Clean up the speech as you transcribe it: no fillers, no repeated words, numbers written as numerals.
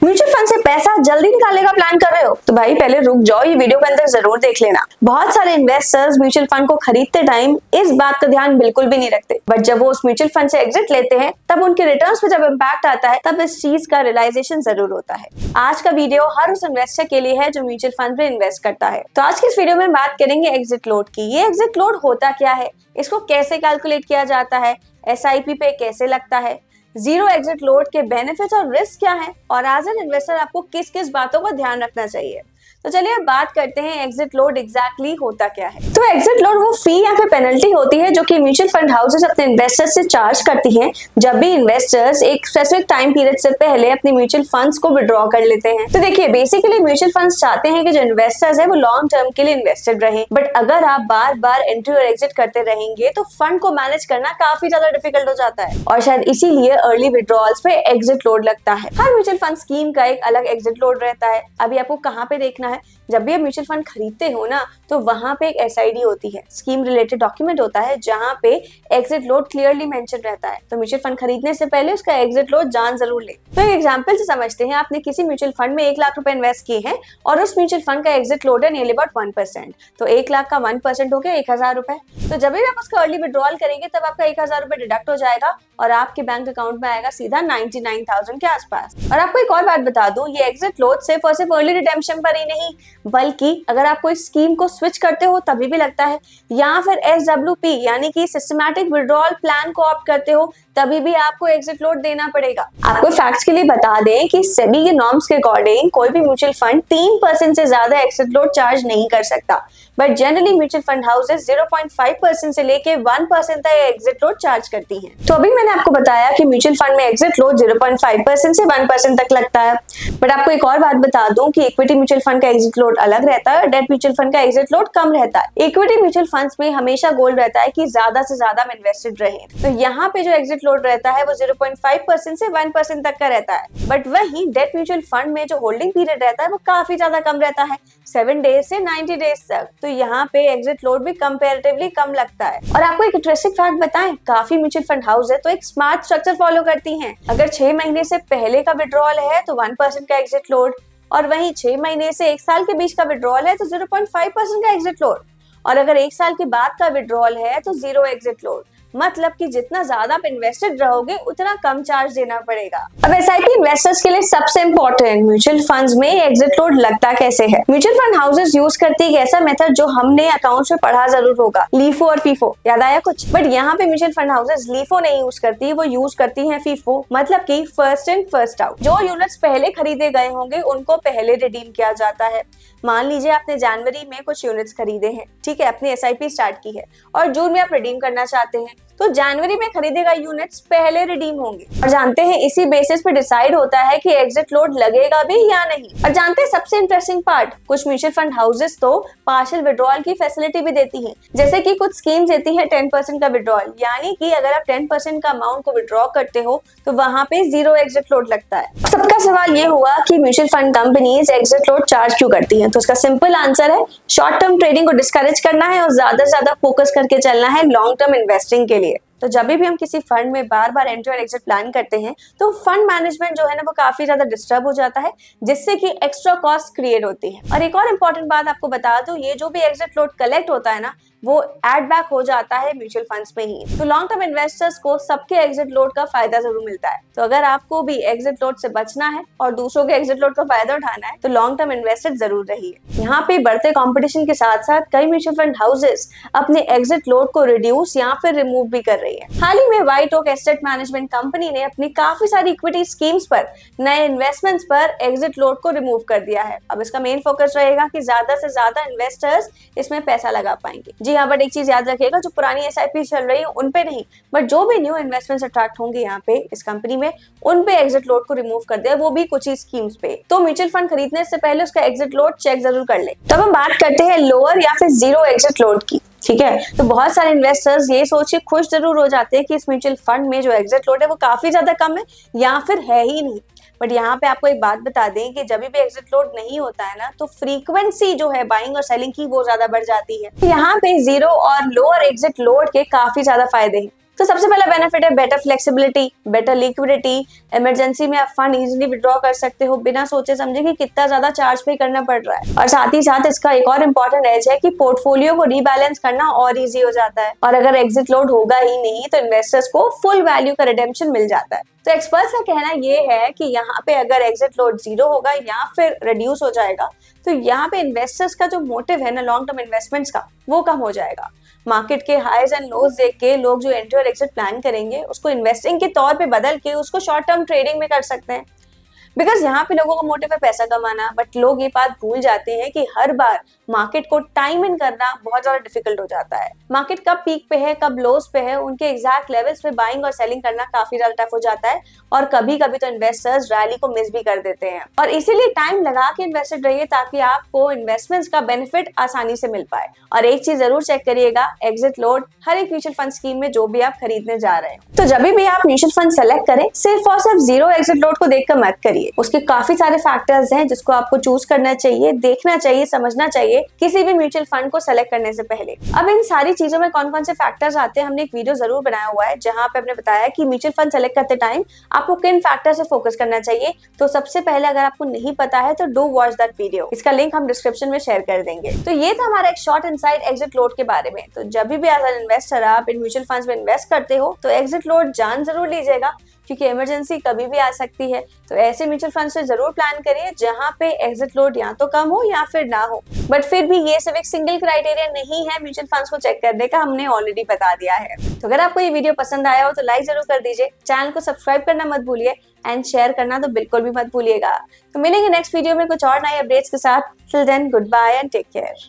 Mutual fund से पैसा जल्दी निकालने का प्लान कर रहे हो तो भाई पहले रुक जाओ, ये वीडियो के अंदर जरूर देख लेना। बहुत सारे इन्वेस्टर्स म्यूचुअल फंड को खरीदते टाइम इस बात का ध्यान बिल्कुल भी नहीं रखते, बट जब वो उस म्यूचुअल फंड से एग्जिट लेते हैं तब उनके रिटर्न्स पे जब इम्पैक्ट आता है तब इस चीज का रियलाइजेशन जरूर होता है। आज का वीडियो हर उस इन्वेस्टर के लिए है जो म्यूचुअल फंड में इन्वेस्ट करता है। तो आज की इस वीडियो में बात करेंगे एग्जिट लोड की। ये एग्जिट लोड होता क्या है, इसको कैसे कैलकुलेट किया जाता है, एसआईपी पे कैसे लगता है, जीरो एग्जिट लोड के बेनिफिट्स और रिस्क क्या है, और एज एन इन्वेस्टर आपको किस किस बातों का ध्यान रखना चाहिए। तो चलिए अब बात करते हैं एग्जिट लोड एग्जैक्टली होता क्या है। तो एग्जिट लोड वो फी या फिर पेनल्टी होती है जो कि म्यूचुअल फंड हाउसेस अपने इन्वेस्टर्स से चार्ज करती हैं जब भी इन्वेस्टर्स एक स्पेसिफिक टाइम पीरियड से पहले अपने म्यूचुअल फंड्स को विड्रॉ कर लेते हैं। तो देखिए बेसिकली म्यूचुअल फंड्स चाहते हैं कि जो इन्वेस्टर्स है वो लॉन्ग टर्म के लिए इन्वेस्टेड रहे, बट अगर आप बार बार एंट्री और एग्जिट करते रहेंगे तो फंड को मैनेज करना काफी ज्यादा डिफिकल्ट हो जाता है और शायद इसीलिए अर्ली विड्रॉल्स पे एग्जिट लोड लगता है। हर म्यूचुअल फंड स्कीम का एक अलग एग्जिट लोड रहता है। अभी आपको कहाँ पे देखना है, जब भी आप म्यूचुअल फंड खरीदते हो ना तो वहां पे एक एसआईडी होती है, स्कीम रिलेटेड डॉक्यूमेंट होता है जहां पे एग्जिट लोड क्लियरली मेंशन रहता है। तो म्यूचुअल फंड खरीदने से पहले उसका एग्जिट लोड जान जरूर ले। तो एक एग्जांपल से समझते हैं, आपने किसी म्यूचुअल फंड में 1 लाख रुपए इन्वेस्ट किए हैं और उस म्यूचुअल फंड का एग्जिट लोड है नियरली अबाउट 1%। तो 1 लाख का 1% हो गया 1000 रुपए। तो जब भी आप उसका अर्ली विड्रॉल करेंगे तब आपका 1000 रुपए डिडक्ट हो जाएगा और आपके बैंक अकाउंट में आएगा सीधा 99,000 के आसपास। और आपको एक और बात बता दूं, ये एग्जिट लोड सिर्फ और सिर्फ अर्ली रिडेम्पशन पर ही नहीं, बल्कि अगर आप कोई स्कीम को स्विच करते हो तभी भी लगता है, या फिर SWP यानी कि सिस्टमैटिक विड्रॉल प्लान को ऑप्ट करते हो तभी भी आपको एग्जिट लोड देना पड़ेगा। आपको फैक्ट्स के लिए बता दें कि सेबी के नॉर्म्स के अकॉर्डिंग कोई भी म्यूचुअल फंड 3% से ज्यादा एग्जिट लोड चार्ज नहीं कर सकता, but generally mutual fund houses 0.5% से लेके 1% तक एग्जिट लोड चार्ज करती हैं। तो अभी मैंने आपको बताया कि म्यूचुअल फंड में एग्जिट लोड 0.5% से 1% तक लगता है, बट आपको एक और बात बता दूं कि इक्विटी म्यूचुअल फंड का एग्जिट लोड अलग रहता है, डेट म्यूचुअल फंड का एग्जिट लोड कम रहता है। इक्विटी म्यूचुअल फंड्स में हमेशा गोल रहता है कि ज्यादा से ज्यादा हम इन्वेस्टेड रहे, तो यहाँ पे जो एग्जिट लोड रहता है वो 0.5% से 1% तक का रहता है। बट वहीं डेट म्यूचुअल फंड में जो होल्डिंग पीरियड रहता है वो काफी ज्यादा कम रहता है, 7 डेज से 90 डेज तक। तो यहाँ पे एग्जिट लोड भी कंपैरेटिवली कम लगता है। और आपको एक इंटरेस्टिंग फैक्ट बताएं, काफी म्यूचुअल फंड हाउस है तो एक स्मार्ट स्ट्रक्चर फॉलो करती हैं। अगर 6 महीने से पहले का विड्रॉल है तो 1% का एग्जिट लोड, और वहीं 6 महीने से 1 साल के बीच का विड्रॉल है तो 0.5% का एग्जिट लोड, और अगर 1 साल के बाद का विड्रॉल है तो 0 एग्जिट लोड। मतलब कि जितना ज्यादा आप इन्वेस्टेड रहोगे उतना कम चार्ज देना पड़ेगा। अब एसआईपी इन्वेस्टर्स के लिए सबसे इंपॉर्टेंट, म्यूचुअल फंड्स में एग्जिट लोड लगता कैसे है। म्यूचुअल फंड हाउसेस यूज करती है एक ऐसा मेथड जो हमने अकाउंट्स में पढ़ा जरूर होगा, लीफो और फीफो। याद आया कुछ? बट यहाँ पे म्यूचुअल फंड हाउसेस लीफो नहीं यूज करती, वो यूज करती है फीफो, मतलब की फर्स्ट इन फर्स्ट आउट। जो यूनिट्स पहले खरीदे गए होंगे उनको पहले रिडीम किया जाता है। मान लीजिए आपने जनवरी में कुछ यूनिट्स खरीदे हैं, ठीक है, अपनी एसआईपी स्टार्ट की है और जून में आप रिडीम करना चाहते हैं, तो जनवरी में खरीदे गए यूनिट्स पहले रिडीम होंगे। और जानते हैं इसी बेसिस पे डिसाइड होता है कि एग्जिट लोड लगेगा भी या नहीं। और जानते हैं सबसे इंटरेस्टिंग पार्ट, कुछ म्यूचुअल फंड हाउसेस तो पार्शियल विड्रॉल की फैसिलिटी भी देती हैं। जैसे कि कुछ स्कीम्स देती है 10% का विड्रॉल, यानी कि अगर आप 10% का अमाउंट को विड्रॉ करते हो तो वहां पे 0 एग्जिट लोड लगता है। सबका सवाल ये हुआ कि mutual fund companies exit load charge क्यों करती हैं। तो उसका सिंपल आंसर है, शॉर्ट टर्म ट्रेडिंग को डिस्करेज करना है और ज्यादा से ज्यादा फोकस करके चलना है लॉन्ग टर्म इन्वेस्टिंग के लिए। तो जब भी हम किसी फंड में बार बार एंट्री और एग्जिट प्लान करते हैं तो फंड मैनेजमेंट जो है ना वो काफी ज्यादा डिस्टर्ब हो जाता है, जिससे कि एक्स्ट्रा कॉस्ट क्रिएट होती है। और एक और इम्पोर्टेंट बात आपको बता दूं, ये जो भी एग्जिट लोड कलेक्ट होता है ना वो एड बैक हो जाता है म्यूचुअल फंड्स में ही। तो लॉन्ग टर्म इन्वेस्टर्स को सबके एग्जिट लोड का फायदा जरूर मिलता है। तो अगर आपको भी एग्जिट लोड से बचना है और दूसरों के एग्जिट लोड का फायदा उठाना है तो लॉन्ग टर्म इन्वेस्टर जरूर रहिए। यहाँ पे बढ़ते कंपटीशन के साथ साथ कई म्यूचुअल फंड हाउसेस अपने एग्जिट लोड को रिड्यूस या फिर रिमूव भी कर रही है। हाल ही में White Oak Asset Management company ने अपनी काफी सारी इक्विटी स्कीम्स पर, नए इन्वेस्टमेंट्स पर एग्जिट लोड को रिमूव कर दिया है। अब इसका मेन फोकस रहेगा कि ज्यादा से ज्यादा इन्वेस्टर्स इसमें पैसा लगा पाएंगे। जी हाँ, बट एक चीज याद रखिएगा, जो पुरानी एसआईपी चल रही है उन पे नहीं, बट जो भी न्यू इन्वेस्टमेंट्स अट्रैक्ट होंगे यहाँ पे इस कंपनी में, उन पे एग्जिट लोड को रिमूव कर दिया, वो भी कुछ ही स्कीम्स पे। तो म्यूचुअल फंड खरीदने से पहले उसका एग्जिट लोड चेक जरूर कर ले। तब हम बात करते हैं लोअर या फिर 0 एग्जिट लोड की। ठीक है, तो बहुत सारे इन्वेस्टर्स ये सोच के खुश जरूर हो जाते हैं कि इस म्यूचुअल फंड में जो एग्जिट लोड है वो काफी ज्यादा कम है या फिर है ही नहीं। बट यहाँ पे आपको एक बात बता दें कि जब भी एग्जिट लोड नहीं होता है ना तो फ्रीक्वेंसी जो है बाइंग और सेलिंग की वो ज्यादा बढ़ जाती है। यहाँ पे 0 और लोअर एग्जिट लोड के काफी ज्यादा फायदे हैं। तो सबसे पहला बेनिफिट है better flexibility, better liquidity. Emergency में आप फंड इजीली विड्रॉ कर सकते हो बिना सोचे समझे कि कितना ज्यादा चार्ज पे करना पड़ रहा है। और साथ ही साथ इसका एक और इम्पोर्टेंट एज है कि पोर्टफोलियो को रीबैलेंस करना और इजी हो जाता है। और अगर एग्जिट लोड होगा ही नहीं तो इन्वेस्टर्स को फुल वैल्यू का रिडेम्पशन मिल जाता है। तो एक्सपर्ट्स का कहना ये है कि यहाँ पे अगर एग्जिट लोड 0 होगा या फिर रिड्यूस हो जाएगा तो यहाँ पे इन्वेस्टर्स का जो मोटिव है ना लॉन्ग टर्म इन्वेस्टमेंट्स का, वो कम हो जाएगा। मार्केट के हाईज एंड लोज देख के लोग जो एंट्री और एग्जिट प्लान करेंगे उसको इन्वेस्टिंग के तौर पे बदल के उसको शॉर्ट टर्म ट्रेडिंग में कर सकते हैं। बिकॉज यहाँ पे लोगों का मोटिव है पैसा कमाना, बट लोग ये बात भूल जाते हैं कि हर बार मार्केट को टाइम इन करना बहुत ज्यादा डिफिकल्ट हो जाता है। मार्केट कब पीक पे है, कब लोस पे है, उनके एग्जैक्ट लेवल्स पे बाइंग और सेलिंग करना काफी ज्यादा टफ हो जाता है। और कभी कभी तो इन्वेस्टर्स रैली को मिस भी कर देते हैं। और इसीलिए टाइम लगा के इन्वेस्टेड रहिए ताकि आपको इन्वेस्टमेंट्स का बेनिफिट आसानी से मिल पाए। और एक चीज जरूर चेक करिएगा, एग्जिट लोड हर एक म्यूचुअल फंड स्कीम में जो भी आप खरीदने जा रहे हैं। तो जब भी आप म्यूचुअल फंड सेलेक्ट करें सिर्फ और सिर्फ 0 एग्जिट लोड को देखकर मत करिए। उसके काफी सारे फैक्टर्स हैं जिसको आपको चूज करना चाहिए, देखना चाहिए, समझना चाहिए किसी भी म्यूचुअल फंड को सेलेक्ट करने से पहले। अब इन सारी चीजों में कौन कौन से फैक्टर्स आते हैं हमने एक वीडियो जरूर बनाया हुआ है जहां पे हमने बताया कि म्यूचुअल फंड सेलेक्ट करते टाइम आपको किन फैक्टर से फोकस करना चाहिए। तो सबसे पहले अगर आपको नहीं पता है तो डू वॉच दैट वीडियो, इसका लिंक हम डिस्क्रिप्शन में शेयर कर देंगे। तो ये था हमारा एक शॉर्ट इनसाइट एग्जिट लोड के बारे में। तो जब भी एज एन इन्वेस्टर आप इन म्यूचुअल फंड्स में इन्वेस्ट करते हो तो एग्जिट लोड जान जरूर लीजिएगा क्योंकि इमरजेंसी कभी भी आ सकती है। तो ऐसे म्यूचुअल फंड से जरूर प्लान करिए जहां पे एग्जिट लोड या तो कम हो या फिर ना हो। बट फिर भी ये सिर्फ एक सिंगल क्राइटेरिया नहीं है म्यूचुअल फंड्स को चेक करने का, हमने ऑलरेडी बता दिया है। तो अगर आपको ये वीडियो पसंद आया हो तो लाइक जरूर कर दीजिए, चैनल को सब्सक्राइब करना मत भूलिए एंड शेयर करना तो बिल्कुल भी मत भूलिएगा। तो मिलेंगे नेक्स्ट वीडियो में कुछ और नए अपडेट्स के साथ। Till then goodbye and take care.